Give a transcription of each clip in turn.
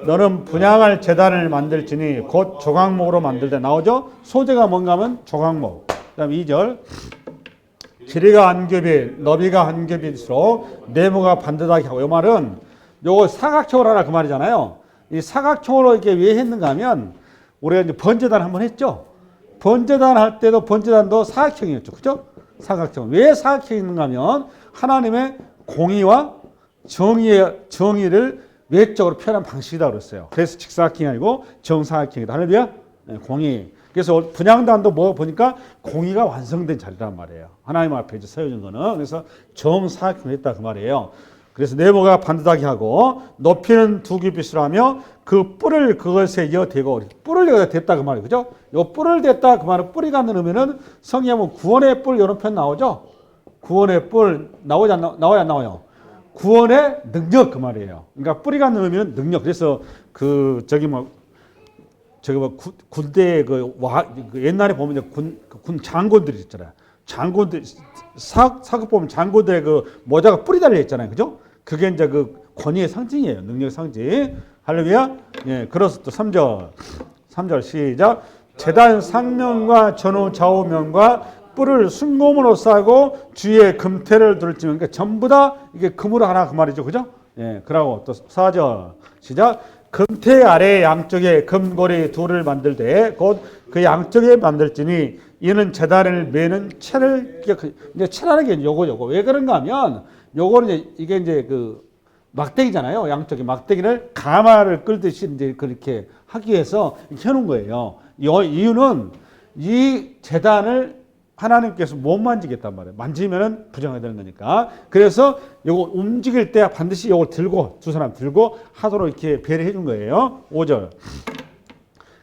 너는 분향할 제단을 만들지니 곧 조각목으로 만들되 나오죠? 소재가 뭔가 하면 조각목. 그 다음 2절. 길이가 한 규빗, 너비가 한 규빗일수록 네모가 반듯하게 하고. 이 말은 요거 사각형으로 하라 그 말이잖아요. 이 사각형으로 이렇게 왜 했는가 하면 우리가 이제 번제단 한번 했죠. 번제단 할 때도 번제단도 사각형이었죠. 그죠? 사각형. 왜 사각형인가 하면 하나님의 공의와 정의를 외적으로 표현한 방식이다 그랬어요. 그래서 직사각형이 아니고 정사각형이다. 할렐루야? 네, 공의. 그래서 분향단도 뭐 보니까 공의가 완성된 자리란 말이에요. 하나님 앞에 이제 세워진 거는. 그래서 정사각형을 했다 그 말이에요. 그래서 네모가 반듯하게 하고 높이는 2규빗으로 하며 그 뿔을 그것에 이어대고 뿔을 여기다 댔다 그 말이에요. 그죠? 요 뿔을 댔다 그 말은 뿌리가 넣으면은 성경에 보면 구원의 뿔 이런 표현 나오죠? 구원의 뿔 나오지 안 나와요? 안 나와요? 구원의 능력 그 말이에요. 그러니까 뿌리가 넣으면 능력. 그래서 그 군대 그 옛날에 보면 군 장군들이 있잖아요. 장군들 사극 보면 장군들의 그 모자가 뿌리 달려 있잖아요. 그죠? 그게 이제 그 권위의 상징이에요. 능력 상징. 할렐루야. 예, 그래서 또 3절 시작. 제단 상면과 전후 좌우면과 뿔을 순금으로 싸고 주위에 금태를 둘지면 그러니까 전부 다 이게 금으로 하나 그 말이죠. 그죠? 예, 그러고 또 4절 시작. 금태 아래 양쪽에 금고리 둘을 만들되 곧 그 양쪽에 만들지니 이는 제단을 매는 채를 이제 채라는 게 요거 왜 그런가 하면 요거는 이게 이제 그 막대기잖아요. 양쪽에 막대기를 가마를 끌듯이 이제 그렇게 하기 위해서 이렇게 해놓은 거예요. 이유는 이 제단을 하나님께서 못 만지겠단 말이에요. 만지면은 부정이 되는 거니까. 그래서 요거 움직일 때 반드시 요걸 들고 두 사람 들고 하도록 이렇게 배려해 준 거예요. 5절.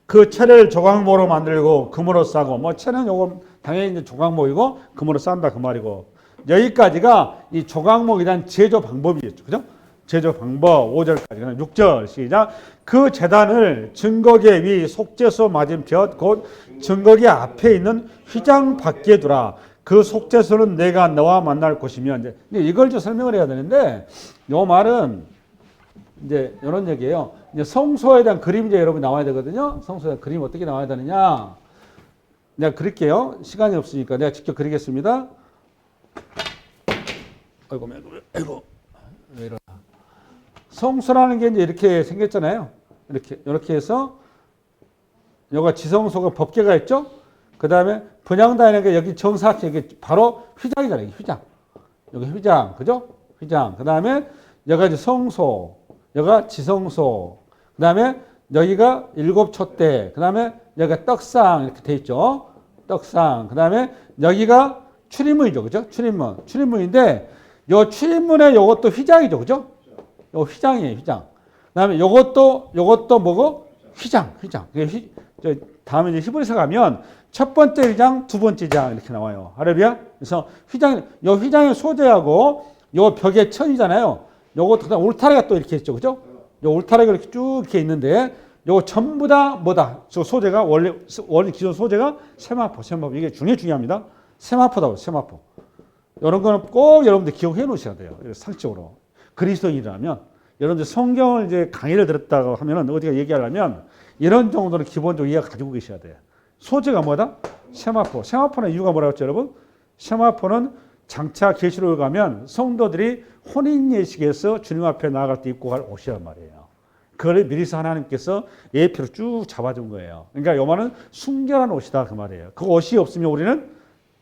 그 채를 조각모로 만들고 금으로 싸고 뭐 채는 요거 당연히 이제 조각목이고 금으로 싼다 그 말이고 여기까지가 이 조각목에 대한 제조 방법이겠죠. 그죠? 제조 방법 5절까지 6절 시작. 그 제단을 증거계 위 속죄소 맞은편 곧 증거계 앞에 있는 휘장 밖에 두라. 그 속죄소는 내가 너와 만날 곳이며 이제 이걸 좀 설명을 해야 되는데 요 말은 이제 이런 얘기예요. 이제 성소에 대한 그림이 이제 여러분 나와야 되거든요. 성소에 대한 그림이 어떻게 나와야 되느냐? 내가 그릴게요. 시간이 없으니까 내가 직접 그리겠습니다. 아이고 왜 이러나? 성소라는 게 이제 이렇게 생겼잖아요. 이렇게 해서 여기가 지성소가 법궤가 있죠. 그 다음에 분향단이라는 게 여기 정사각형 이게 바로 휘장이잖아요. 휘장. 여기 휘장, 그죠? 휘장. 그 다음에 여기가 이제 성소, 여기가 지성소. 그 다음에 여기가 일곱촛대. 그 다음에 여기가 떡상 이렇게 돼 있죠. 떡상. 그 다음에 여기가 출입문이죠, 그죠? 출입문인데 요 출입문에 요것도 휘장이죠, 그죠? 요 휘장이에요, 휘장. 그다음에 요것도 뭐고? 휘장. 다음에 이제 히브리서 가면 첫 번째 휘장, 두 번째 휘장 이렇게 나와요. 할렐루야. 그래서 요 휘장의 소재하고 요 벽의 천이잖아요. 요것도 그다음 울타리가 또 이렇게 있죠, 그죠? 요 울타리가 이렇게 쭉 이렇게 있는데 요거 전부 다 뭐다? 저 소재가 원래 기존 소재가 세마포. 이게 중요합니다. 세마포다고 세마포. 이런 거는 꼭 여러분들 기억해 놓으셔야 돼요. 상식적으로. 그리스도인이라면 여러분들 성경을 이제 강의를 들었다고 하면은 어디가 얘기하려면 이런 정도는 기본적으로 이해가 가지고 계셔야 돼요. 소재가 뭐다? 세마포. 세마포는 이유가 뭐라고 했죠, 여러분? 세마포는 장차 계시록에 가면 성도들이 혼인 예식에서 주님 앞에 나아갈 때 입고 갈 옷이란 말이에요. 그걸 미리서 하나님께서 예표로 쭉 잡아준 거예요. 그러니까 요 말은 순결한 옷이다 그 말이에요. 그 옷이 없으면 우리는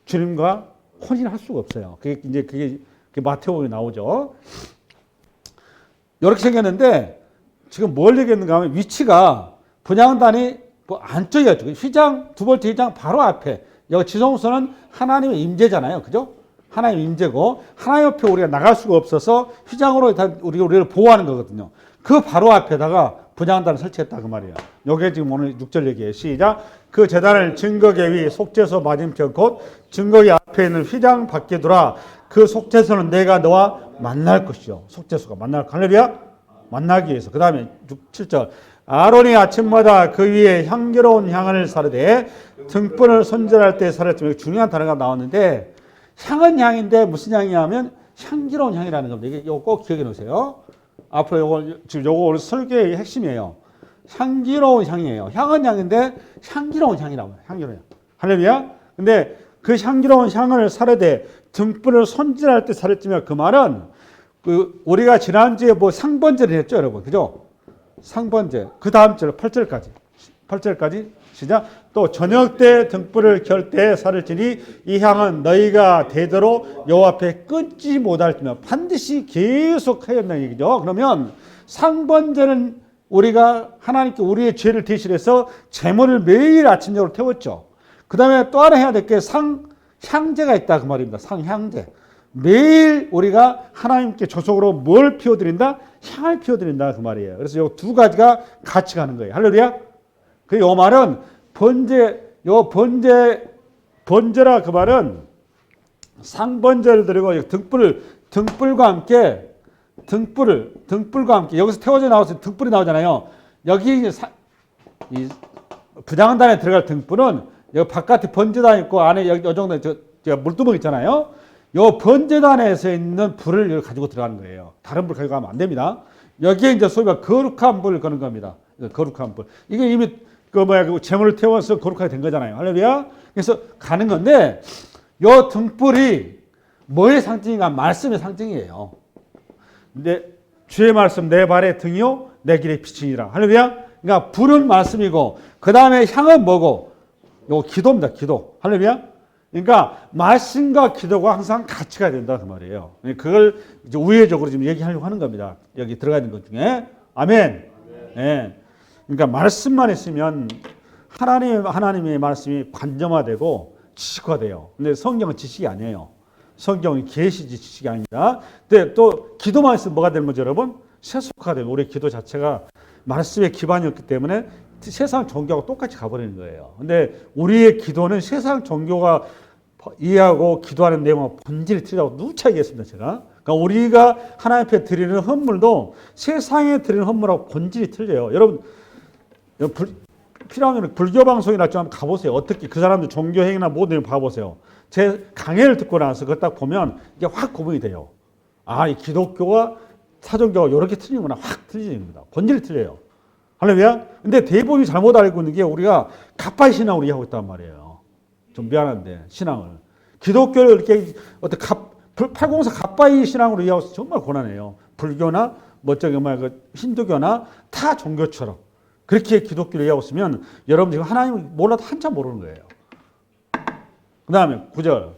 주님과 혼인할 수가 없어요. 그게 마태복음에 나오죠. 이렇게 생겼는데 지금 뭘 얘기했는가 하면 위치가 분향단이 뭐 안쪽이었죠. 휘장, 두 번째 휘장 바로 앞에. 여기 지성소는 하나님의 임재잖아요. 그죠? 하나님 임재고 하나님 앞에 우리가 나갈 수가 없어서 휘장으로 우리를 보호하는 거거든요. 그 바로 앞에다가 분향단을 설치했다 그 말이에요. 요게 지금 오늘 6절 얘기예요. 시작. 그 제단을 증거계 위 속죄소 맞은편 곧 증거계 앞에 있는 휘장 밖에 두라. 그 속죄소는 내가 너와 만날 것이요. 속죄소가 만날 할렐루야. 만나기 위해서. 그 다음에 7절. 아론이 아침마다 그 위에 향기로운 향을 사르되 등불을 손질할 때 사르였지만 중요한 단어가 나왔는데 향은 향인데 무슨 향이냐면 향기로운 향이라는 겁니다. 이게 꼭 기억해 놓으세요. 앞으로 요거 지금 요거 오늘 설교의 핵심이에요. 향기로운 향이에요. 향은 향인데 향기로운 향이라고 해요. 향기로운 향. 할렐루야. 근데 그 향기로운 향을 사르되 등불을 손질할 때 사르지며 그 말은 그 우리가 지난주에 뭐 상번제를 했죠, 여러분. 그죠? 상번제. 그 다음 절 8절까지. 8절까지 시작. 또 저녁 때 등불을 켤 때 사를지니 이 향은 너희가 되도록 여호와 앞에 끊지 못할지며 반드시 계속 하였다는 얘기죠. 그러면 상번제는 우리가 하나님께 우리의 죄를 대신해서 제물을 매일 아침적으로 태웠죠. 그 다음에 또 하나 해야 될 게 향제가 있다 그 말입니다. 상향제. 매일 우리가 하나님께 조속으로 뭘 피워드린다? 향을 피워드린다 그 말이에요. 그래서 이 두 가지가 같이 가는 거예요. 할렐루야. 그 요 말은 번제라 그 말은 상번제를 드리고 등불과 함께 여기서 태워져 나와서 등불이 나오잖아요. 여기 이 부장단에 들어갈 등불은 여기 바깥에 번제단 있고 안에 여기 요 정도 물두멍 있잖아요. 요 번제단에서 있는 불을 가지고 들어가는 거예요. 다른 불 가지고 가면 안 됩니다. 여기에 이제 소위 거룩한 불을 거는 겁니다. 거룩한 불. 이게 이미 그 제물을 태워서 거룩하게 된 거잖아요. 할렐루야. 그래서 가는 건데 요 등불이 뭐의 상징인가? 말씀의 상징이에요. 근데 주의 말씀 내 발의 등이요 내 길의 빛이니라. 할렐루야. 그러니까 불은 말씀이고 그 다음에 향은 뭐고? 요 기도입니다. 기도. 할렐루야. 그러니까 말씀과 기도가 항상 같이 가야 된다 그 말이에요. 그걸 이제 우회적으로 지금 얘기하려고 하는 겁니다. 여기 들어가 있는 것 중에. 아멘. 네. 그러니까 말씀만 있으면 하나님의 말씀이 관점화되고 지식화돼요. 근데 성경은 지식이 아니에요. 성경은 계시지 지식이 아닙니다. 근데 또 기도만 있으면 뭐가 되는 거죠, 여러분? 세속화되고 우리 기도 자체가 말씀의 기반이었기 때문에 세상 종교하고 똑같이 가버리는 거예요. 근데 우리의 기도는 세상 종교가 이해하고 기도하는 내용과 본질이 틀리다고 누차 얘기했습니다, 제가. 그러니까 우리가 하나님 앞에 드리는 헌물도 세상에 드리는 헌물하고 본질이 틀려요. 여러분, 필요하면 불교 방송이나 좀 한번 가보세요. 어떻게 그 사람들 종교 행위나 모든 내용 봐보세요. 제 강의를 듣고 나서 그걸 딱 보면 이게 확 구분이 돼요. 아, 이 기독교와 사종교가 이렇게 틀리는구나. 확 틀리는 겁니다. 본질이 틀려요. 할렐루야. 근데 대부분이 잘못 알고 있는 게 우리가 갓바이 신앙으로 이해하고 있단 말이에요. 좀 미안한데 신앙을 기독교를 이렇게 어떤 804 갓바이 신앙으로 이해하고 정말 고난해요. 불교나 힌두교나 타 종교처럼 그렇게 기독교를 이해하고 있으면 여러분 지금 하나님을 몰라도 한참 모르는 거예요. 그 다음에 9절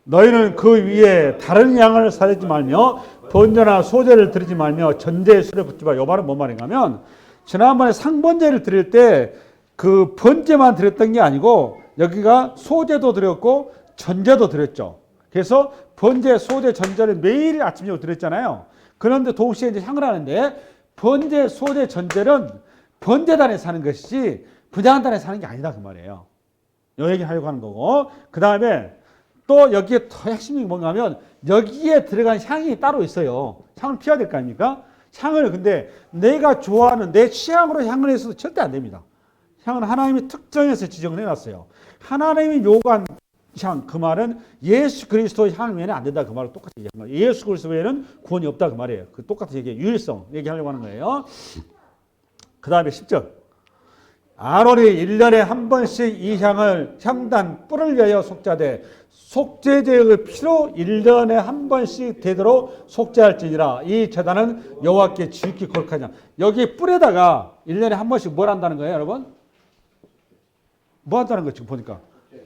너희는 그 위에 다른 양을 사르지 말며 번제나 소제를 드리지 말며 전제의 술에 붓지 마. 이 말은 뭔 말인가 하면 지난번에 상번제를 드릴 때 그 번제만 드렸던 게 아니고 여기가 소제도 드렸고 전제도 드렸죠. 그래서 번제, 소제, 전제를 매일 아침적으로 드렸잖아요. 그런데 동시에 이제 향을 하는데 번제, 소제, 전제는 번제단에서 하는 것이지 분향단에서 하는 게 아니다 그 말이에요. 이 얘기 하려고 하는 거고 그 다음에 또 여기에 더 핵심이 뭔가 하면 여기에 들어간 향이 따로 있어요. 향을 피워야 될 거 아닙니까? 향을 근데 내가 좋아하는 내 취향으로 향을 해서도 절대 안 됩니다. 향은 하나님이 특정해서 지정을 해놨어요. 하나님이 요구한 향, 그 말은 예수 그리스도의 향 외에는 안 된다 그 말을 똑같이 얘기하는 거예요. 예수 그리스도 외에는 구원이 없다 그 말이에요. 그 똑같은 얘기, 유일성 얘기하려고 하는 거예요. 그 다음에 10절 아론이 1년에 한 번씩 이 향을 향단 뿔을 위하여 속죄하되 속죄제의 피로 1년에 한 번씩 되도록 속죄할지니라. 이 제단은 여호와께 지극히 거룩하냐. 여기 뿔에다가 1년에 한 번씩 뭘 한다는 거예요, 여러분? 뭐 한다는 거예요, 지금 보니까?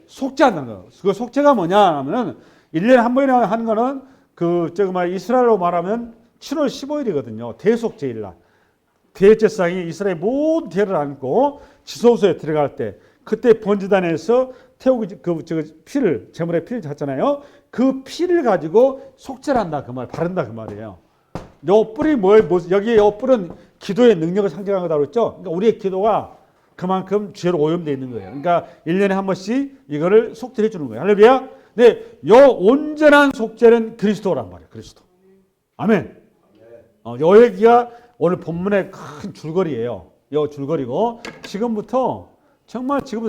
속죄한다는 거예요. 그 속죄가 뭐냐 하면은 1년에 한 번이나 하는 거는 이스라엘로 말하면 7월 15일이거든요. 대속죄일 날. 대제사장이 이스라엘 모든 죄를 안고 지소서에 들어갈 때 그때 번제단에서 태우고 피를 제물의 피를 잤잖아요. 그 피를 가지고 속죄를 한다 그 말, 바른다 그 말이에요. 요 뿔이 뭐예요? 여기에 요 뿔은 기도의 능력을 상징하는 거다 그랬죠. 그러니까 우리의 기도가 그만큼 죄로 오염되어 있는 거예요. 그러니까 1년에 한 번씩 이거를 속죄해 주는 거예요. 할렐루야. 네, 요 온전한 속죄는 그리스도란 말이에요. 그리스도. 아멘. 요 얘기가 오늘 본문의 큰 줄거리예요. 요 줄거리고 지금부터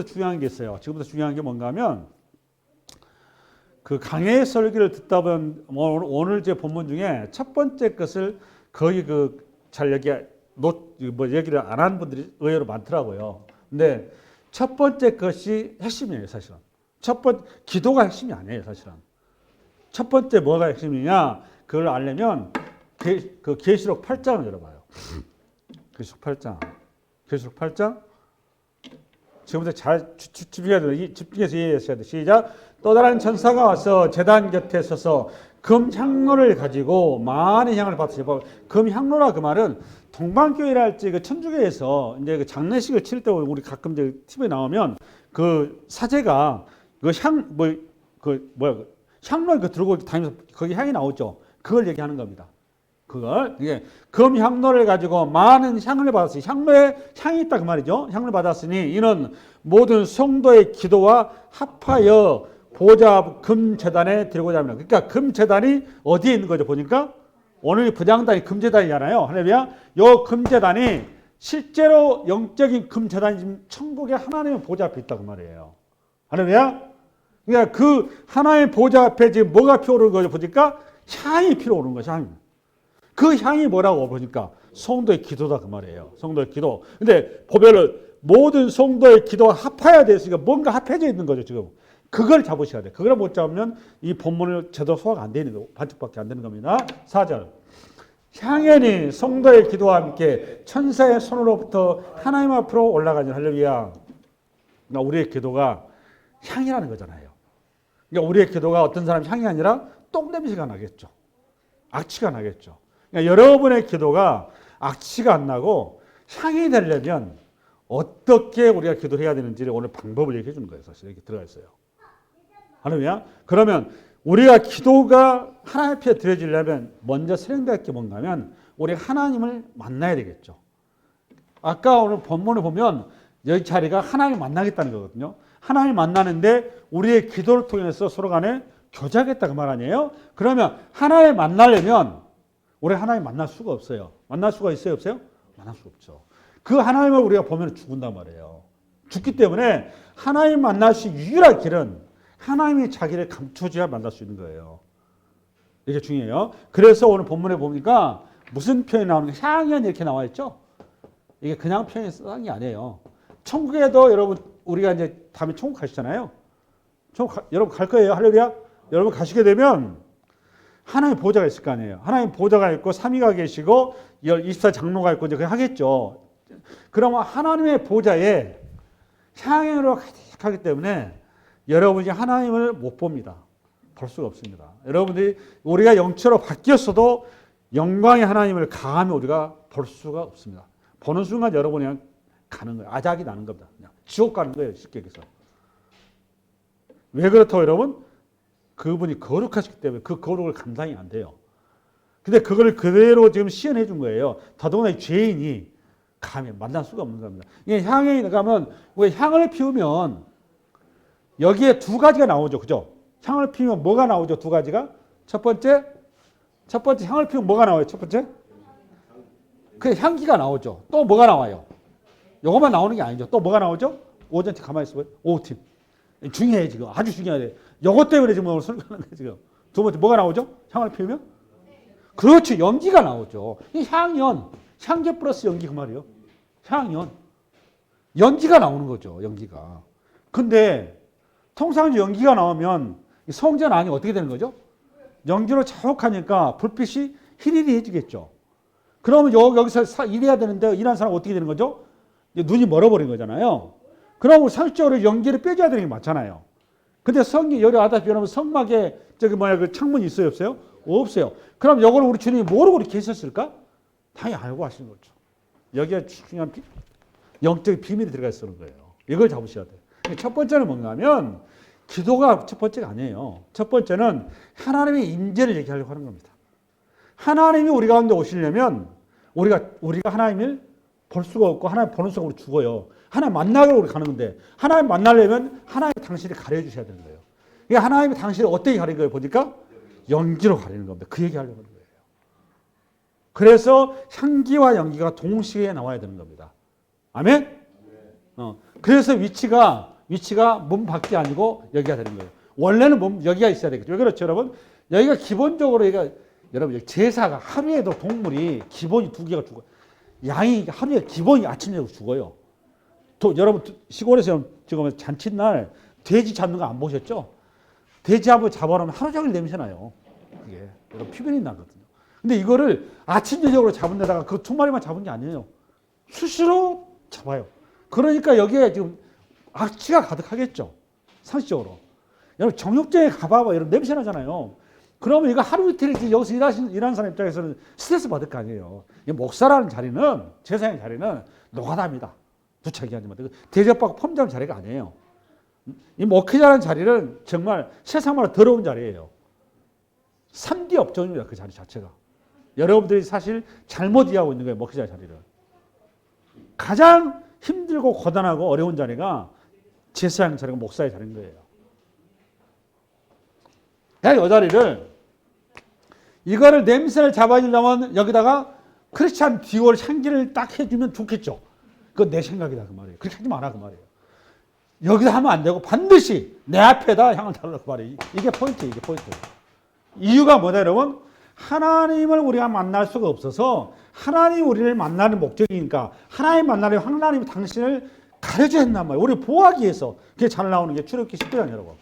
중요한 게 있어요. 지금부터 중요한 게 뭔가 하면 그 강해의 설교를 듣다 보면 오늘 제 본문 중에 첫 번째 것을 거의 잘 얘기를 안 하는 분들이 의외로 많더라고요. 근데 첫 번째 것이 핵심이에요, 사실은. 기도가 핵심이 아니에요, 사실은. 첫 번째 뭐가 핵심이냐? 그걸 알려면 계시록 8장을 열어봐요. 계시록 8장. 계시록 8장. 지금부터 잘 집중해서 이해하셔야 돼요. 시작. 또 다른 천사가 와서 제단 곁에 서서 금 향로를 가지고 많은 향을 받으시고, 금 향로라 그 말은 동방교회랄지 천주교에서 이제 장례식을 치를 때 우리 가끔 이제 TV에 나오면 사제가 향로를 들고 다니면서 거기 향이 나오죠. 그걸 얘기하는 겁니다. 이게 금 향로를 가지고 많은 향을 받았으니, 향로에 향이 있다 그 말이죠. 향을 받았으니 이는 모든 성도의 기도와 합하여 보좌 금제단에 드리고자 합니다. 그러니까 금제단이 어디에 있는 거죠? 보니까 오늘 분향단이 금제단이잖아요. 할렐루야. 요 금제단이 실제로 영적인 금제단이 지금 천국의 하나님의 보좌 앞에 있다고 말이에요. 할렐루야. 그러니까 그 하나님의 보좌 앞에 지금 뭐가 피어오르는 거죠? 보니까 향이 피어오르는 거죠. 향이. 그 향이 뭐라고 보니까 성도의 기도다 그 말이에요. 성도의 기도. 근데 보면은 모든 성도의 기도가 합해야 됐으니까 뭔가 합해져 있는 거죠, 지금. 그걸 잡으셔야 돼. 그걸 못 잡으면 이 본문을 제대로 소화가 안 되는 거, 반쪽밖에 안 되는 겁니다. 4절. 향연이 성도의 기도와 함께 천사의 손으로부터 하나님 앞으로 올라가는 할렐루야. 그러니까 우리의 기도가 향이라는 거잖아요. 그러니까 우리의 기도가 어떤 사람 향이 아니라 똥냄새가 나겠죠. 악취가 나겠죠. 그러니까 여러분의 기도가 악취가 안 나고 향이 되려면 어떻게 우리가 기도를 해야 되는지를 오늘 방법을 얘기해 주는 거예요. 사실 이렇게 들어가 있어요. 할렐루야. 그러면 우리가 기도가 하나님 앞에 드려지려면 먼저 실행될 게 뭔가 하면 우리 하나님을 만나야 되겠죠. 아까 오늘 본문을 보면 여기 자리가 하나님을 만나겠다는 거거든요. 하나님을 만나는데 우리의 기도를 통해서 서로 간에 교제하겠다 그 말 아니에요? 그러면 하나님을 만나려면 우리 하나님 만날 수가 없어요. 만날 수가 있어요? 없어요? 만날 수가 없죠. 그 하나님을 우리가 보면 죽는단 말이에요. 죽기 때문에 하나님 만날 수 있는 유일한 길은 하나님이 자기를 감춰줘야 만날 수 있는 거예요. 이게 중요해요. 그래서 오늘 본문에 보니까 무슨 표현이 나오는가? 향연 이렇게 나와 있죠? 이게 그냥 표현이 쓴 게 아니에요. 천국에도 여러분 우리가 이제 다음에 천국 가시잖아요. 여러분 갈 거예요. 할렐루야. 여러분 가시게 되면 하나님 보좌가 있을 거 아니에요. 하나님 보좌가 있고 삼위가 계시고 24장로가 있고 이제 그냥 하겠죠. 그러면 하나님의 보좌에 향연으로 가득하기 때문에 여러분이 하나님을 못 봅니다. 볼 수가 없습니다. 여러분들이 우리가 영처로 바뀌었어도 영광의 하나님을 감히 우리가 볼 수가 없습니다. 보는 순간 여러분이 그냥 가는 거예요. 아작이 나는 겁니다. 그냥 지옥 가는 거예요. 쉽게 얘기해서. 왜 그렇다고 여러분? 그분이 거룩하시기 때문에 그 거룩을 감당이 안 돼요. 근데 그걸 그대로 지금 시연해 준 거예요. 더더구나 죄인이 감히 만날 수가 없는 겁니다. 이게 향에 가면 왜 향을 피우면 여기에 두 가지가 나오죠. 그죠? 향을 피우면 뭐가 나오죠? 두 가지가. 첫 번째 향을 피우면 뭐가 나와요? 첫 번째? 그 향기가 나오죠. 또 뭐가 나와요? 요것만 나오는 게 아니죠. 또 뭐가 나오죠? 오전팀 가만히 있어봐요. 오후팀. 중요해 지금. 아주 중요해. 요것 때문에 지금 오늘 설교하는 거예요. 지금. 두 번째 뭐가 나오죠? 향을 피우면? 그렇죠. 연기가 나오죠. 이 향연. 향기 플러스 연기 그 말이에요. 향연. 연기가 나오는 거죠. 연기가. 근데 통상 연기가 나오면 성전 안이 어떻게 되는 거죠? 연기로 자욱하니까 불빛이 희리리해지겠죠. 그러면 여기서 일해야 되는데 일하는 사람 어떻게 되는 거죠? 눈이 멀어버린 거잖아요. 그럼 상식적으로 연기를 빼줘야 되는 게 맞잖아요. 근데 성이 열이 아다시피 여러분 성막에 그 창문이 있어요, 없어요? 없어요. 그럼 이걸 우리 주님이 모르고 이렇게 했었을까? 당연히 알고 하시는 거죠. 여기에 중요한 영적인 비밀이 들어가 있는 거예요. 이걸 잡으셔야 돼요. 첫 번째는 뭔가 하면 기도가 첫 번째가 아니에요. 첫 번째는 하나님의 임재를 얘기하려고 하는 겁니다. 하나님이 우리 가운데 오시려면 우리가 하나님을 볼 수가 없고 하나님 보는 순간 우리 죽어요. 하나님 만나려고 우리 가는 건데 하나님 만나려면 하나님 당신이 가려주셔야 되는 거예요. 그러니까 하나님이 당신을 어떻게 가리는 거예요? 보니까 연기로 가리는 겁니다. 그 얘기하려고 하는 거예요. 그래서 향기와 연기가 동시에 나와야 되는 겁니다. 아멘? 그래서 위치가 문 밖이 아니고 여기가 되는 거예요. 원래는 여기가 있어야 되겠죠. 왜 그렇죠, 여러분? 여기가 기본적으로 여러분 제사가 하루에도 동물이 기본이 2개가 죽어요. 양이 하루에 기본이 아침 저녁 죽어요. 또 여러분 시골에서 지금 잔칫날 돼지 잡는 거 안 보셨죠? 돼지 한번 잡아놓으면 하루 종일 냄새나요. 그게 여러분 피변이 나거든요. 근데 이거를 아침 저녁으로 잡은 데다가 그 2마리만 잡은 게 아니에요. 수시로 잡아요. 그러니까 여기에 지금 악취가 가득하겠죠. 상식적으로. 여러분 정육점에 가봐봐. 여러분 냄새 나잖아요. 그러면 이거 하루 이틀 여기서 일하는 사람 입장에서는 스트레스 받을 거 아니에요. 목사라는 자리는, 제사장 자리는 노가다입니다. 부차기 하지만. 대접받고 펌잡는 자리가 아니에요. 이 목회자라는 자리는 정말 세상만로 더러운 자리예요. 3D 업종입니다. 그 자리 자체가. 여러분들이 사실 잘못 이해하고 있는 거예요. 목회자 자리를. 가장 힘들고 고단하고 어려운 자리가 제사장 자리가 목사의 자리인 거예요. 이 자리를 이거를 냄새를 잡아주려면 여기다가 크리스찬 디올 향기를 딱 해주면 좋겠죠. 그건 내 생각이다 그 말이에요. 그렇게 하지 마라 그 말이에요. 여기다 하면 안 되고 반드시 내 앞에다 향을 달라고 그 말이에요. 이게 포인트, 이게 포인트. 이유가 뭐냐 여러분? 하나님을 우리가 만날 수가 없어서 하나님이 우리를 만나는 목적이니까 하나님 만나려면 하나님이 당신을 가르쳐야 한단 말이에요. 우리 보호하기 위해서. 그게 잘 나오는 게 출애굽기 19장 여러분.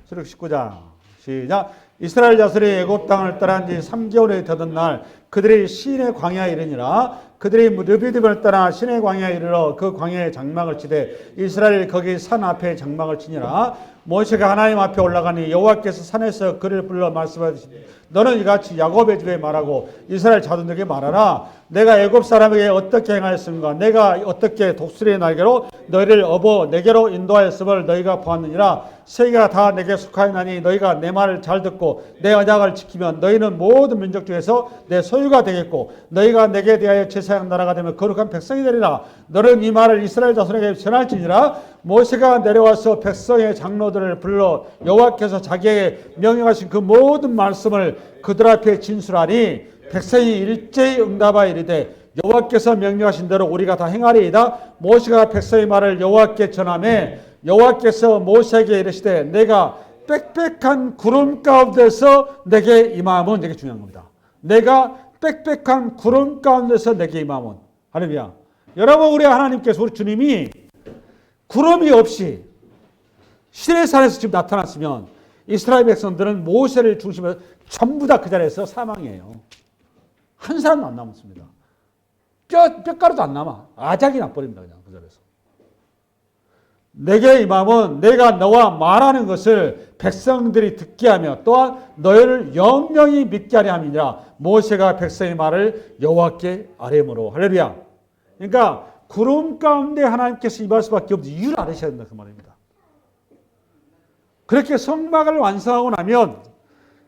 출애굽기 19장 시작. 이스라엘 자손이 애굽 땅을 떠난 지 3개월이 되던 날 그들이 신의 광야에 이르니라. 그들이 르비딤을 떠나 신의 광야에 이르러 그 광야에 장막을 치되 이스라엘이 거기 산 앞에 장막을 치니라. 모세가 하나님 앞에 올라가니 여호와께서 산에서 그를 불러 말씀하시되 너는 이같이 야곱의 집에 말하고 이스라엘 자손에게 말하라. 내가 애굽 사람에게 어떻게 행하였는가? 내가 어떻게 독수리의 날개로 너희를 업어 내게로 인도하였음을 너희가 보았느니라. 세계가 다 내게 속하였나니 너희가 내 말을 잘 듣고 내 언약을 지키면 너희는 모든 민족 중에서 내 소유가 되겠고 너희가 내게 대하여 제사장 나라가 되면 거룩한 백성이 되리라. 너는 이 말을 이스라엘 자손에게 전할지니라. 모세가 내려와서 백성의 장로들을 불러 여호와께서 자기에게 명령하신 그 모든 말씀을 그들 앞에 진술하니 백성이 일제히 응답하여 이르되 여호와께서 명령하신 대로 우리가 다 행하리이다. 모세가 백성의 말을 여호와께 전하매 여호와께서 모세에게 이르시되 내가 빽빽한 구름 가운데서 내게 임함은 되게 중요한 겁니다. 내가 빽빽한 구름 가운데서 내게 임함은. 할렐루야. 여러분 우리 하나님께서 우리 주님이 구름이 없이 시내산에서 지금 나타났으면 이스라엘 백성들은 모세를 중심으로 전부 다 그 자리에서 사망이에요. 한 사람도 안 남았습니다. 뼈가루도 안 남아. 아작이 나버립니다. 그냥 그 자리에서. 내게 임함은 내가 너와 말하는 것을 백성들이 듣게 하며 또한 너희를 영영히 믿게 하려 함이니라. 모세가 백성의 말을 여호와께 아뢰므로. 할렐루야. 그러니까 구름 가운데 하나님께서 임할 수밖에 없는 이유를 알으셔야 된다 그 말입니다. 그렇게 성막을 완성하고 나면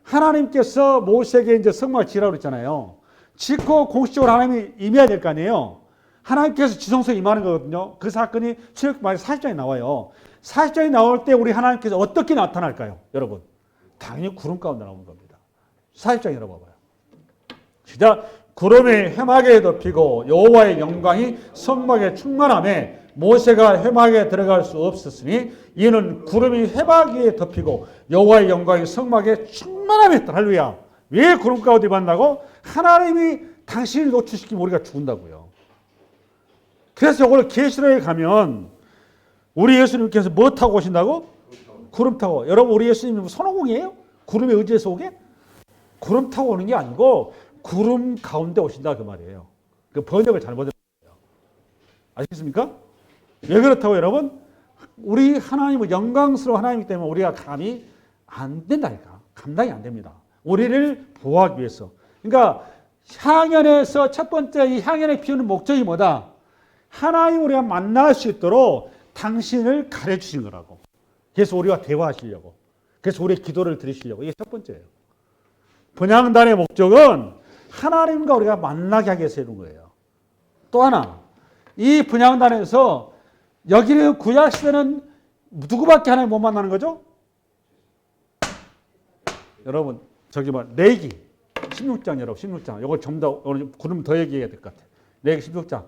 하나님께서 모세에게 이제 성막을 지으라고 그랬잖아요. 짓고 공식적으로 하나님이 임해야 될 거 아니에요. 하나님께서 지성소에 임하는 거거든요. 그 사건이 출애굽기 40장에 나와요. 40장에 나올 때 우리 하나님께서 어떻게 나타날까요? 여러분. 당연히 구름 가운데 나오는 겁니다. 40장 열어봐봐요. 시작. 구름이 회막에 덮이고 여호와의 영광이 성막에 충만하며 모세가 회막에 들어갈 수 없었으니 이는 구름이 회막 위에 덮이고 여호와의 영광이 성막에 충만함했다. 할렐루야. 왜 구름 가운데 만나고? 하나님이 당신을 노출시키면 우리가 죽는다고요. 그래서 이걸 계시록에 가면 우리 예수님께서 뭐 타고 오신다고? 구름 타고. 여러분 우리 예수님은 손오공이에요? 구름에 의지해서 오게? 구름 타고 오는 게 아니고 구름 가운데 오신다 그 말이에요. 그 번역을 잘못했어요. 아시겠습니까? 왜 그렇다고 여러분? 우리 하나님은 영광스러운 하나님이기 때문에 우리가 감이 안 된다니까. 감당이 안 됩니다. 우리를 보호하기 위해서. 그러니까 향연에서 첫 번째 이 향연에 피우는 목적이 뭐다? 하나님 우리가 만날 수 있도록 당신을 가르치신 거라고. 그래서 우리와 대화하시려고. 그래서 우리의 기도를 들으시려고. 이게 첫 번째예요. 분향단의 목적은 하나님과 우리가 만나게 하기 위해서 이런 거예요. 또 하나, 이 분향단에서 여기는 구약시대는 누구밖에 하나님 못 만나는 거죠? 여러분 저기 레위기 16장 여러분 16장 이걸 좀 더 오늘 구름 더 얘기해야 될 것 같아요. 레위기 16장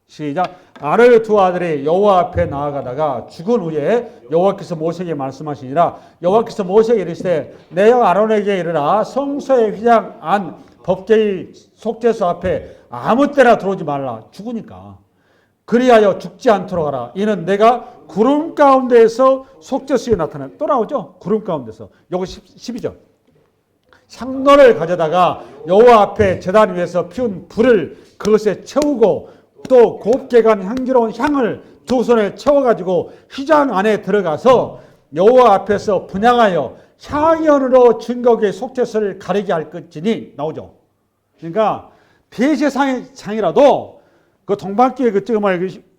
시작. 아론의 두 아들이 여호와 앞에 나아가다가 죽은 후에 여호와께서 모세에게 말씀하시니라. 여호와께서 모세에게 이르시되 내가 아론에게 이르라 성소의 휘장 안 법궤의 속죄소 앞에 아무 때나 들어오지 말라. 죽으니까. 그리하여 죽지 않도록 하라. 이는 내가 구름 가운데에서 속죄소에 나타나. 또 나오죠? 구름 가운데서. 요거 12절. 향로를 가져다가 여호와 앞에 제단 위에서 피운 불을 그것에 채우고 또 곱게 간 향기로운 향을 두 손에 채워가지고 휘장 안에 들어가서 여호와 앞에서 분향하여 향연으로 증거의 속죄소를 가리게 할 것이니 나오죠. 그러니까 배제상이라도 그 동방교회 그 지금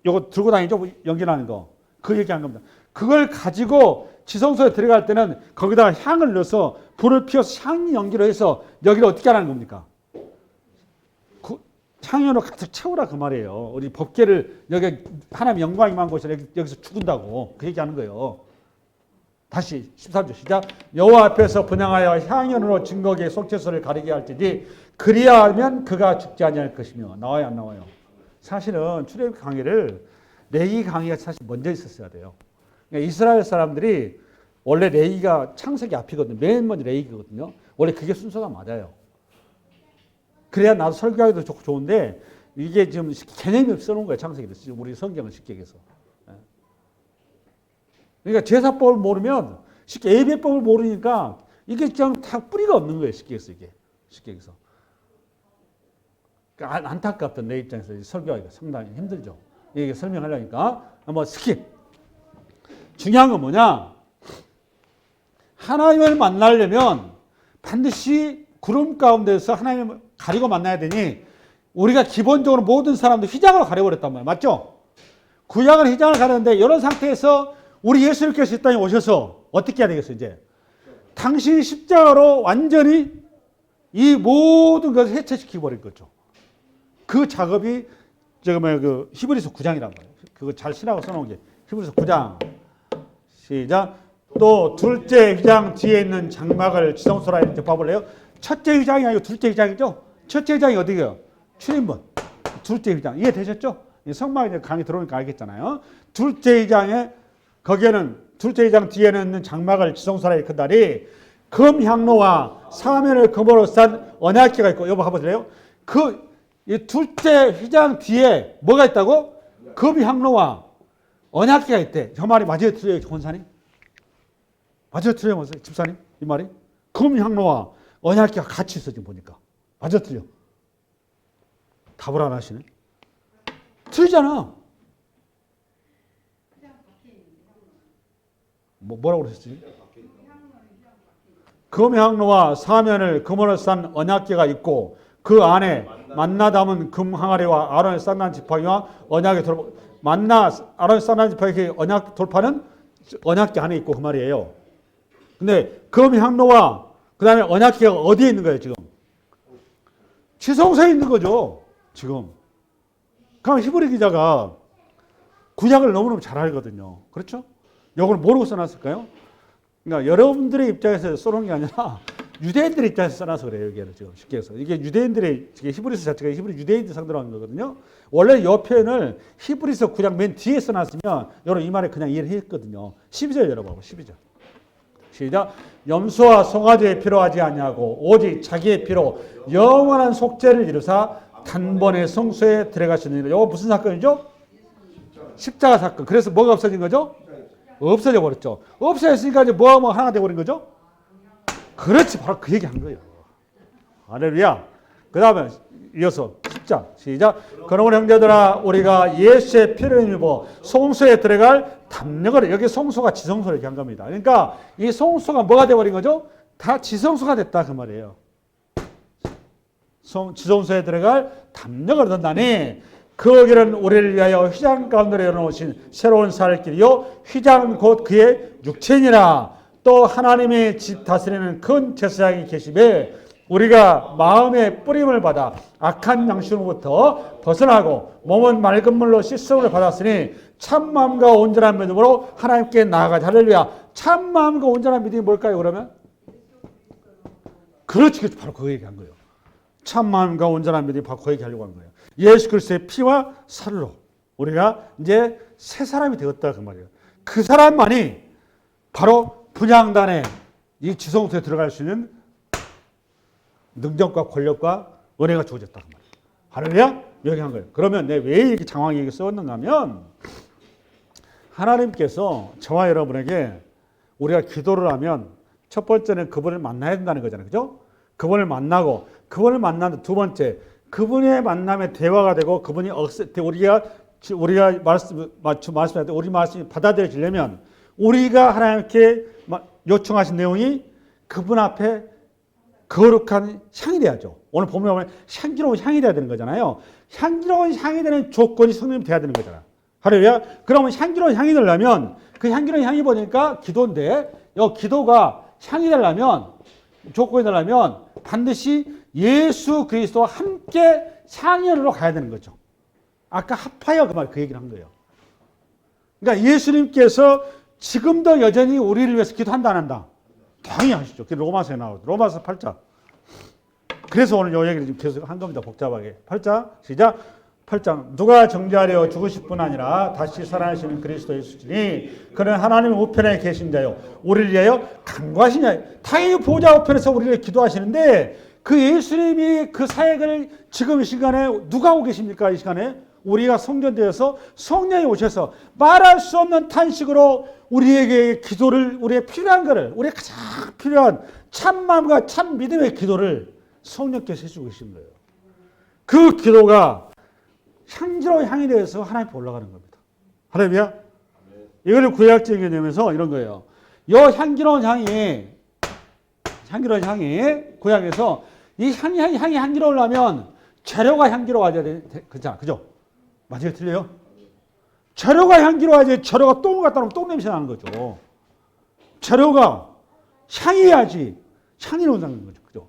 요거 들고 다니죠? 연기나는 거. 그 얘기한 겁니다. 그걸 가지고 지성소에 들어갈 때는 거기다가 향을 넣어서 불을 피워서 향이 연기로 해서 여기를 어떻게 하라는 겁니까? 향연으로 가득 채우라 그 말이에요. 우리 법궤를 여기 하나님 영광이 임한 곳에 여기서 죽은다고 그 얘기하는 거예요. 다시 13절 시작. 여호와 앞에서 분향하여 향연으로 증거의 속죄소를 가리게 할지니 그리하면 그가 죽지 아니할 것이며. 나와요 안 나와요? 사실은 출애굽 강의를 레위 강의가 사실 먼저 있었어야 돼요. 그러니까 이스라엘 사람들이 원래 레위가 창세기 앞이거든요. 맨 먼저 레위거든요. 원래 그게 순서가 맞아요. 그래야 나도 설교하기도 좋고 좋은데 이게 지금 개념이 없이 써놓은 거예요. 창세기를. 우리 성경을 쉽게 얘기해서. 그러니까 제사법을 모르면 쉽게 예배법을 모르니까 이게 그냥 다 뿌리가 없는 거예요. 쉽게 해서 이게. 쉽게 해서. 그러니까 안타깝던 내 입장에서 설교하기가 상당히 힘들죠. 이게 설명하려니까 한번 스킵. 중요한 건 뭐냐? 하나님을 만나려면 반드시 구름 가운데서 하나님을 가리고 만나야 되니 우리가 기본적으로 모든 사람들 휘장으로 가려버렸단 말이에요. 맞죠? 구약은 휘장을 가렸는데 이런 상태에서 우리 예수님께서 이 땅에 오셔서 어떻게 해야 되겠어요? 이제 당신이 십자가로 완전히 이 모든 것을 해체시켜 버린 거죠. 그 작업이 그 히브리서 9장이란 말이에요. 그거 잘 신하고 써놓은 게 히브리서 9장. 시작. 또 둘째 휘장 뒤에 있는 장막을 지성소라 이렇게 봐볼래요? 첫째 휘장이 아니고 둘째 휘장이죠? 첫째 휘장이 어디예요? 출입문. 둘째 휘장. 이해되셨죠? 성막에 강의 들어오니까 알겠잖아요. 둘째 휘장에 거기에는 둘째 휘장 뒤에는 있는 장막을 지성소라 이렇게 한다니 금향로와 사면을 금으로 싼 언약궤가 있고 여보 봐보실래요? 이 둘째 휘장 뒤에 뭐가 있다고? 금향로와 언약궤가 있대. 저 말이 맞아요? 틀려요? 권사님? 맞아요? 틀려요? 집사님? 이 말이? 금향로와 언약궤가 같이 있어 지금 보니까. 맞아요? 틀려? 답을 안 하시네? 틀리잖아. 뭐라고 그러셨지? 금향로와 사면을 금으로 싼 언약궤가 있고 그 안에 만나 담은 금 항아리와 아론의 쌍난 지팡이와 언약의 돌파. 만나 아론의 쌍난 지팡이 언약 돌파는 언약궤 안에 있고 그 말이에요. 근데 금향로와 그 다음에 언약궤가 어디에 있는 거예요 지금? 지성소에 있는 거죠 지금. 그럼 히브리 기자가 구약을 너무너무 잘 알거든요. 그렇죠? 이걸 모르고 써놨을까요? 그러니까 여러분들의 입장에서 써놓은 게 아니라 유대인들의 입장에서 써놔서 그래요. 여기는 지금 쉽게 해서. 이게 유대인들의, 히브리서 자체가 히브리 유대인들 상대로 하는 거거든요. 원래 이 표현을 히브리서 9장 맨 뒤에 써놨으면 여러분 이 말에 그냥 이해를 했거든요. 12절 열어봐봐. 12절. 시작. 염소와 송아지의 피로 하지 아니하고 오직 자기의 피로 영원한 속죄를 이루사 단번에 성소에 들어가시느니라. 이거 무슨 사건이죠? 십자가 사건. 그래서 뭐가 없어진 거죠? 없어져 버렸죠. 없어졌으니까 이제 뭐하고 하나 되어버린 거죠? 그렇지. 바로 그 얘기 한 거예요. 할렐루야. 그 다음에 이어서 10장 시작. 그러므로 형제들아 우리가 예수의 피를 입어 성소에 들어갈 담력을. 여기 성소가 지성소를 얘기한 겁니다. 그러니까 이 성소가 뭐가 되어버린 거죠? 다 지성소가 됐다 그 말이에요. 지성소에 들어갈 담력을 얻는다니 그 길은 우리를 위하여 휘장 가운데 열어놓으신 새로운 살 길이요 휘장은 곧 그의 육체니라. 또 하나님의 집 다스리는 큰 제사장이 계시되 우리가 마음의 뿌림을 받아 악한 양심으로부터 벗어나고 몸은 맑은 물로 씻음을 받았으니 참 마음과 온전한 믿음으로 하나님께 나아가자. 할렐루야. 참 마음과 온전한 믿음이 뭘까요 그러면? 그렇지. 바로 그 얘기한 거예요. 참 마음과 온전한 믿음이 바로 그 얘기하려고 한 거예요. 예수 그리스도의 피와 살로 우리가 이제 새 사람이 되었다 그 말이에요. 그 사람만이 바로 분향단에 이 지성소에 들어갈 수 있는 능력과 권력과 은혜가 주어졌다 그 말이에요. 할렐루야? 여기 한 거예요. 그러면 내가 왜 이렇게 장황하게 썼는가 하면 하나님께서 저와 여러분에게 우리가 기도를 하면 첫 번째는 그분을 만나야 된다는 거잖아요. 그죠? 그분을 만나고 그분을 만난 두 번째 그분의 만남에 대화가 되고 그분이 우리가 말씀할 때 우리 말씀이 받아들여지려면 우리가 하나님께 요청하신 내용이 그분 앞에 거룩한 향이 돼야죠. 오늘 보면 향기로운 향이 돼야 되는 거잖아요. 향기로운 향이 되는 조건이 성령이 돼야 되는 거잖아요. 할렐루야. 그러면 향기로운 향이 되려면 그 향기로운 향이 보니까 기도인데 이 기도가 향이 되려면 조건이 되려면 반드시 예수 그리스도와 함께 향연으로 가야 되는 거죠. 아까 합하여 그 얘기를 한 거예요. 그러니까 예수님께서 지금도 여전히 우리를 위해서 기도한다 안 한다? 당연히 하시죠. 로마서에 나오죠. 로마서 8장. 그래서 오늘 이 얘기를 계속 한 겁니다. 복잡하게. 8장 시작. 8장 누가 정죄하려 죽으실 뿐 아니라 다시 살아나시는 그리스도 예수시니 그는 하나님 우편에 계신 자요 우리를 위하여 간구하시냐. 당연히 보좌 우편에서 우리를 기도하시는데 그 예수님이 그 사역을 지금 이 시간에 누가 하고 계십니까? 이 시간에 우리가 성전되어서 성령이 오셔서 말할 수 없는 탄식으로 우리에게 기도를 우리의 필요한 것을 우리의 가장 필요한 참마음과 참 믿음의 기도를 성령께서 해주고 계신 거예요. 그 기도가 향기로운 향이 되어서 하나님 앞에 올라가는 겁니다. 할렐루야. 이거를 구약적인 개념에서 이런 거예요. 이 향기로운 향이 구약에서 이 향이 향기로우려면 재료가 향기로워야 돼. 그죠? 맞아요? 틀려요? 재료가 향기로워야지 재료가 똥을 갖다 놓으면 똥 냄새 나는 거죠. 재료가 향이야지 향이 나는 거죠. 그죠?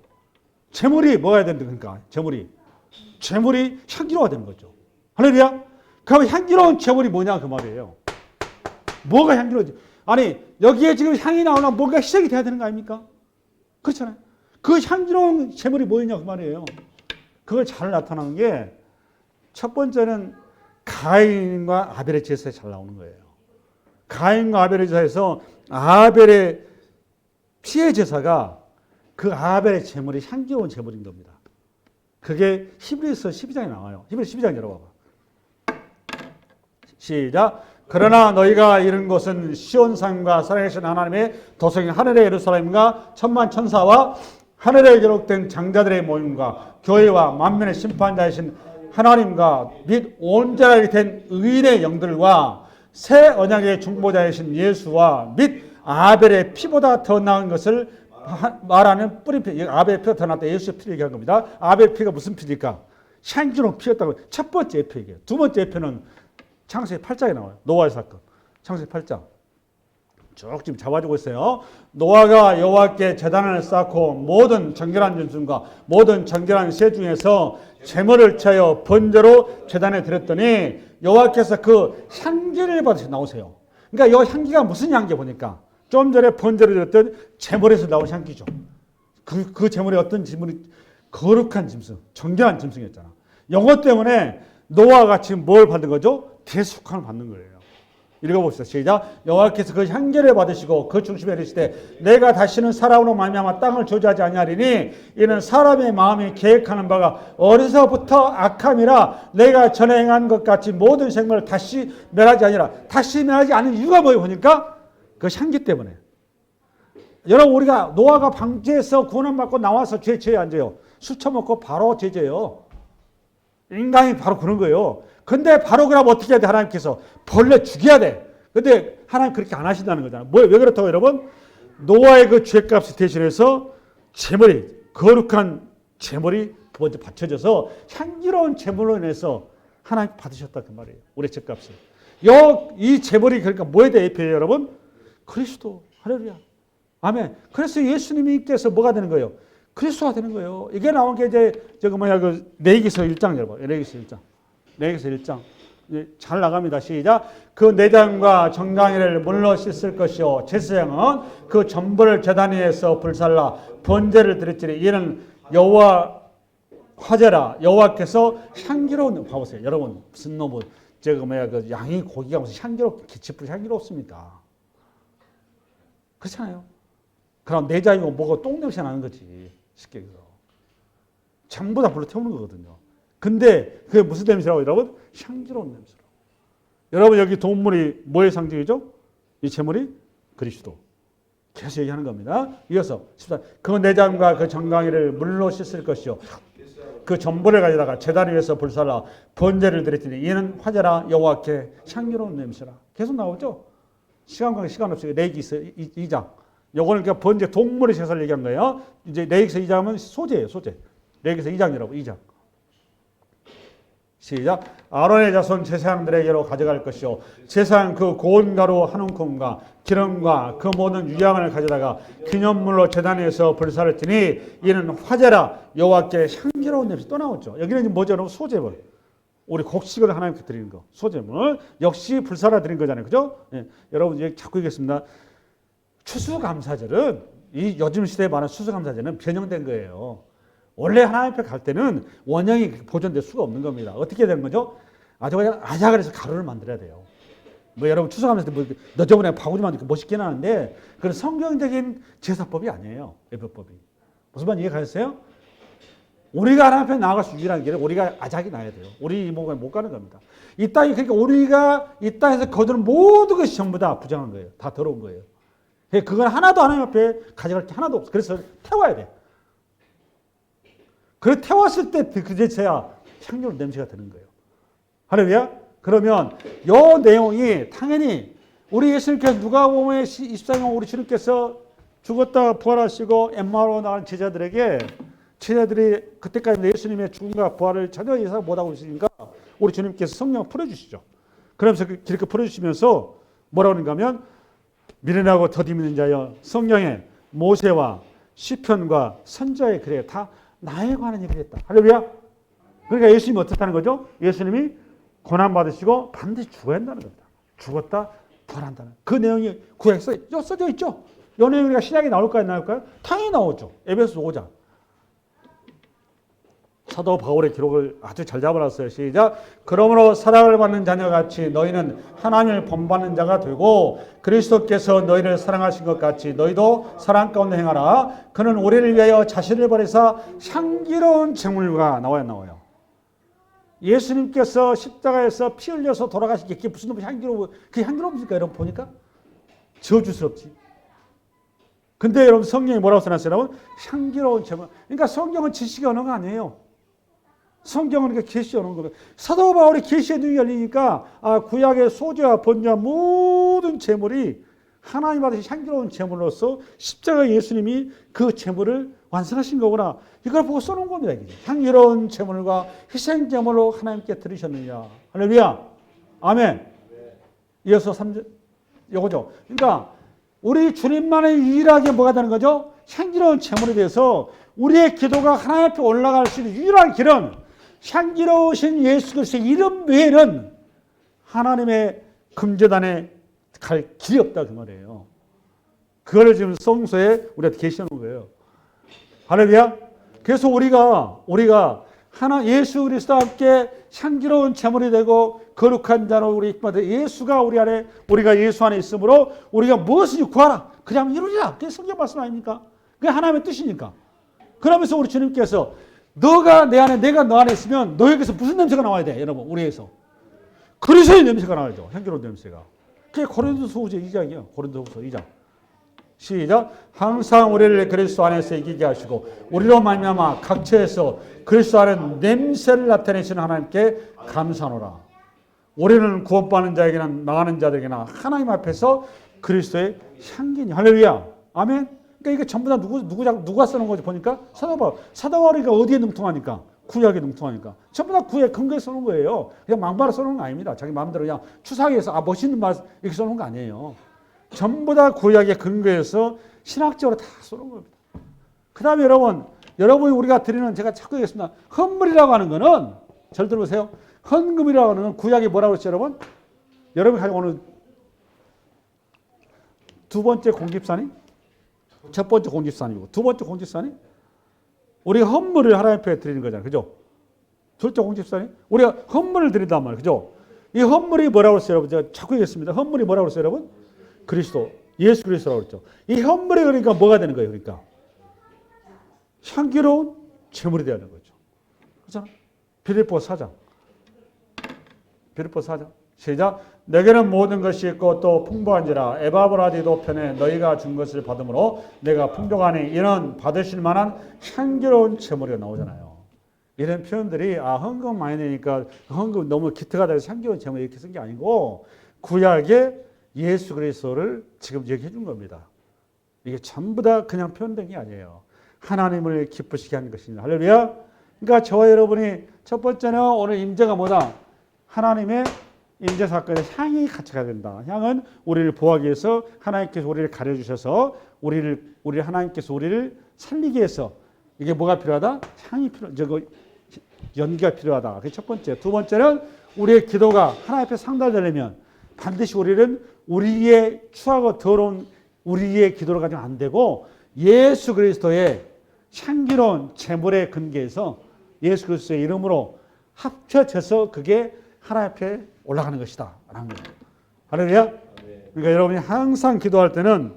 재물이 뭐가 된다 그러니까 재물이 향기로워야 되는 거죠. 할렐루야? 그럼 향기로운 재물이 뭐냐 그 말이에요. 뭐가 향기로워지? 아니 여기에 지금 향이 나오려면 뭔가 희석이 돼야 되는 거 아닙니까? 그렇잖아요. 그 향기로운 재물이 뭐냐 그 말이에요. 그걸 잘 나타나는 게 첫 번째는 가인과 아벨의 제사에 잘 나오는 거예요. 가인과 아벨의 제사에서 아벨의 피의 제사가 그 아벨의 제물이 향기로운 제물인 겁니다. 그게 히브리서 12장에 나와요. 히브리서 12장 열어봐봐. 시작. 그러나 너희가 이른 곳은 시온산과 살아계신 하나님의 도성인 하늘의 예루살렘과 천만 천사와 하늘에 기록된 장자들의 모임과 교회와 만민의 심판자이신 하나님과 및 온전하게 된 의인의 영들과 새 언약의 중보자이신 예수와 및 아벨의 피보다 더 나은 것을 말하는 뿌리피. 아벨의 피가 더 낫다. 예수의 피를 얘기한 겁니다. 아벨의 피가 무슨 피입니까? 향기로운 피였다고. 첫 번째 피예요. 두 번째 피는 창세기 8장에 나와요. 노아의 사건. 창세기 8장. 쭉 지금 잡아주고 있어요. 노아가 여호와께 제단을 쌓고 모든 정결한 짐승과 모든 정결한 새 중에서 제물을 취하여 번제로 제단에 드렸더니 여호와께서 그 향기를 받으셔 나오세요. 그러니까 이 향기가 무슨 향기 보니까 좀 전에 번제로 드렸던 제물에서 나온 향기죠. 그 제물이 어떤 제물이 거룩한 짐승, 정결한 짐승이었잖아. 이것 때문에 노아가 지금 뭘 받는 거죠? 대속함을 받는 거예요. 읽어봅시다. 시작. 여호와께서 그 향기를 받으시고 그 중심에 이르시되 내가 다시는 사람으로 말미암아 땅을 저주하지 아니하리니 이는 사람의 마음이 계획하는 바가 어려서부터 악함이라 내가 전에 행한 것 같이 모든 생물을 다시 멸하지 아니라. 다시 멸하지 않은 이유가 뭐예요? 보니까 그 향기 때문에. 여러분 우리가 노아가 방주에서 구원받고 나와서 죄에 앉아요. 술 처먹고 바로 죄져요. 인간이 바로 그런 거예요. 근데 바로 그러면 어떻게 해야 돼? 하나님께서 벌레 죽여야 돼. 근데 하나님 그렇게 안 하신다는 거잖아요. 왜 그렇다고 여러분? 노아의 그 죄값을 대신해서 제물이 거룩한 제물이 먼저 바쳐져서 향기로운 제물로 인해서 하나님 받으셨다 그 말이에요. 우리 죄값을. 이 제물이 그러니까 뭐에 대해 예표예요, 여러분? 그리스도. 할렐루야. 아멘. 그래서 예수님께서 뭐가 되는 거예요? 그리스도가 되는 거예요. 이게 나온 게 이제 레위기서 1장 여러분. 레위기서 1장. 레위기서 1장. 잘 나갑니다. 시작. 그 내장과 정강이를 물로 씻을 것이요 제사장은 그 전부를 제단 위에서 불살라 번제를 드렸지니 이는 여호와 화제라 여호와께서 향기로운, 봐보세요 여러분, 무슨 놈의 그 양이 고기가 무슨 기침풀이 향기롭습니까? 그렇잖아요. 그럼 내장이고 뭐가 똥냄새 나는 거지, 쉽게 얘기해서. 전부 다 불러 태우는 거거든요. 근데 그게 무슨 냄새라고 여러분? 향기로운 냄새로. 여러분 여기 동물이 뭐의 상징이죠? 이 제물이 그리스도. 계속 얘기하는 겁니다. 이어서 14. 그 내장과 그 정강이를 물로 씻을 것이요 그 전부를 가져다가 제단 위에서 불살라 번제를 드렸더니 이는 화제라 여호와께 향기로운 냄새라. 계속 나오죠? 시간 없이 레위기서 2장. 요거는 그러니까 번제 동물의 제사를 얘기한 거예요. 이제 레위기서 2장은 소제예요, 소제. 레위기서 2장이라고 2장. 시작. 아론의 자손 제사장들에게로 가져갈 것이요 제사장 그 고운 가루 한 움큼과 기름과 그 모든 유향을 가져다가 기념물로 제단 위에서 불살을 드니 이는 화제라 여호와께 향기로운 냄새. 또 나오죠. 여기는 뭐죠? 소제물. 우리 곡식을 하나님께 드리는 거. 소제물. 역시 불살아 드린 거잖아요. 그죠? 예. 여러분 이제 자꾸 얘기했습니다. 추수감사절은 이 요즘 시대에 말하는 추수감사절은 변형된 거예요. 원래 하나님 앞에 갈 때는 원형이 보존될 수가 없는 겁니다. 어떻게 되는 거죠? 아주 그냥 아작을 가루를 만들어야 돼요. 뭐 여러분 추수감사 때 너 저번에 바구니 만들고 멋있게 나는데 그건 성경적인 제사법이 아니에요. 예배법이. 무슨 말 이해가셨어요? 우리가 하나님 앞에 나아갈 수 유일한 길은 우리가 아작이 나야 돼요. 우리 이목에 못 가는 겁니다. 이 땅이 그러니까 우리가 이 땅에서 거두는 모든 것이 전부 다 부정한 거예요. 다 더러운 거예요. 그건 하나도 하나님 앞에 가져갈 게 하나도 없어. 그래서 태워야 돼. 그래 태웠을 때 그제서야 향기로운 냄새가 드는 거예요. 할렐루야. 그러면 이 내용이 당연히 우리 예수님께서 누가복음 24장 우리 주님께서 죽었다 부활하시고 엠마오로 나간 제자들이 그때까지 예수님의 죽음과 부활을 전혀 예상 못하고 있으니까 우리 주님께서 성령을 풀어주시죠. 그러면서 그렇게 풀어주시면서 뭐라고 하는가 하면 미련하고 더디 믿는 자여 성령의 모세와 시편과 선지자의 글에 다 나에 관한 얘기를 했다. 할렐루야. 그러니까 예수님이 어떻다는 거죠? 예수님이 고난받으시고 반드시 죽어야 한다는 겁니다. 죽었다 부활한다는 그 내용이 구약에 써져 있죠. 이 내용이 우리가 신약에 나올까요? 나올까요? 당연히 나오죠. 에베소서 5장. 사도 바울의 기록을 아주 잘 잡아놨어요. 시작. 그러므로 사랑을 받는 자녀같이 너희는 하나님을 본받는 자가 되고 그리스도께서 너희를 사랑하신 것 같이 너희도 사랑 가운데 행하라. 그는 우리를 위하여 자신을 버리사 향기로운 제물과 나와요. 예수님께서 십자가에서 피 흘려서 돌아가신 게 무슨 놈의 그게 향기롭습니까? 여러분 보니까 저주스럽지. 근데 여러분 성경이 뭐라고 써놨어요? 여러분 향기로운 제물. 그러니까 성경은 지식이 어느 거 아니에요. 성경은 이렇게 계시하는 겁니다. 사도 바울이 계시의 눈이 열리니까 구약의 소주와 번제와 모든 제물이 하나님 앞에 향기로운 제물로서 십자가 예수님이 그 제물을 완성하신 거구나. 이걸 보고 써놓은 겁니다. 이게. 향기로운 제물과 희생 제물로 하나님께 드리셨느냐. 할렐루야. 아멘. 이어서 3절 이거죠. 그러니까 우리 주님만의 유일하게 뭐가 되는 거죠? 향기로운 제물에 대해서 우리의 기도가 하나님 앞에 올라갈 수 있는 유일한 길은 향기로우신 예수 그리스도의 이름 외에는 하나님의 금제단에 갈 길이 없다 그 말이에요. 그거를 지금 성서에 우리가 계시하는 거예요. 할렐루야. 그래서 우리가 예수 그리스도와 함께 향기로운 제물이 되고 거룩한 자로 우리 입받아 예수가 우리 안에 우리가 예수 안에 있으므로 우리가 무엇을 구하라 그냥 이루리라. 그게 성경 말씀 아닙니까? 그게 하나님의 뜻이니까. 그러면서 우리 주님께서 너가 내 안에 내가 너 안에 있으면 너에게서 무슨 냄새가 나와야 돼? 여러분 우리에서 그리스도의 냄새가 나와야죠. 향기로운 냄새가. 그게 고린도후서 2장이에요. 고린도후서 2장. 시작. 항상 우리를 그리스도 안에서 이기게 하시고 우리로 말미암아 각처에서 그리스도 안에 냄새를 나타내시는 하나님께 감사하노라. 우리는 구원받는 자에게나 망하는 자들에게나 하나님 앞에서 그리스도의 향기니. 할렐루야. 아멘. 그러니까 이게 전부 다 누가 써놓은 거지 보니까 사도 바울이가 어디에 능통하니까 구약에 능통하니까 전부 다 구약 근거에 써놓은 거예요. 그냥 망발로 써놓은 거 아닙니다. 자기 마음대로 그냥 추상해서 멋있는 말 이렇게 써놓은 거 아니에요. 전부 다 구약의 근거에서 신학적으로 다 써놓은 겁니다. 그 다음에 여러분이 우리가 드리는 제가 자꾸 얘기했습니다. 헌물이라고 하는 거는 잘 들어보세요. 헌금이라고 하는 건 구약이 뭐라고 그랬죠 여러분? 여러분이 가지고 오늘 두 번째 공집사니? 첫 번째 공집사님이고 두 번째 공집사니? 우리가 헌물을 하나님 앞에 드리는 거잖아요. 그죠? 둘째 공집사님, 우리가 헌물을 드린단 말이에요. 그죠? 이 헌물이 뭐라고 했어요, 여러분? 제가 자꾸 얘기했습니다. 헌물이 뭐라고 했어요, 여러분? 그리스도, 예수 그리스도라고 그랬죠. 이 헌물이 그러니까 뭐가 되는 거예요, 그러니까? 향기로운 제물이 되는 거죠. 그렇잖아? 빌립보 4장. 빌립보 4장. 시작. 내게는 모든 것이 있고 또 풍부한지라 에바브라디도 편에 너희가 준 것을 받음으로 내가 풍족하니 이는 받으실 만한 향기로운 제물이 나오잖아요. 이런 표현들이 헌금 많이 내니까 헌금 너무 기트가 돼서 향기로운 제물 이렇게 쓴 게 아니고 구약의 예수 그리스도를 지금 얘기해 준 겁니다. 이게 전부 다 그냥 표현된 게 아니에요. 하나님을 기쁘시게 하는 것입니다. 할렐루야. 그러니까 저와 여러분이 첫 번째는 오늘 임재가 뭐다? 하나님의 임재 사건에 향이 같이 가야 된다. 향은 우리를 보호하기 위해서 하나님께서 우리를 가려주셔서 우리를 하나님께서 우리를 살리기 위해서 이게 뭐가 필요하다? 향이 연기가 필요하다. 그게 첫 번째. 두 번째는 우리의 기도가 하나님 앞에 상달되려면 반드시 우리의 추하고 더러운 우리의 기도를 가지고 안 되고 예수 그리스도의 향기로운 제물의 근거에서 예수 그리스도의 이름으로 합쳐져서 그게 하나님 앞에 올라가는 것이다. 할렐루야. 그러니까 여러분이 항상 기도할 때는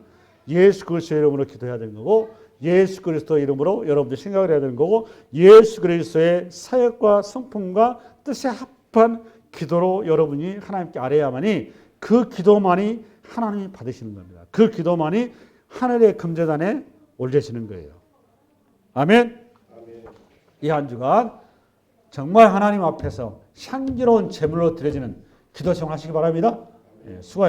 예수 그리스도의 이름으로 기도해야 되는 거고 예수 그리스도의 이름으로 여러분들이 생각을 해야 되는 거고 예수 그리스도의 사역과 성품과 뜻에 합한 기도로 여러분이 하나님께 아뢰야만이 그 기도만이 하나님이 받으시는 겁니다. 그 기도만이 하늘의 금제단에 올려지는 거예요. 아멘. 이 한 주간 정말 하나님 앞에서 향기로운 제물로 드려지는 기도 생활 하시기 바랍니다. 수고하셨습니다.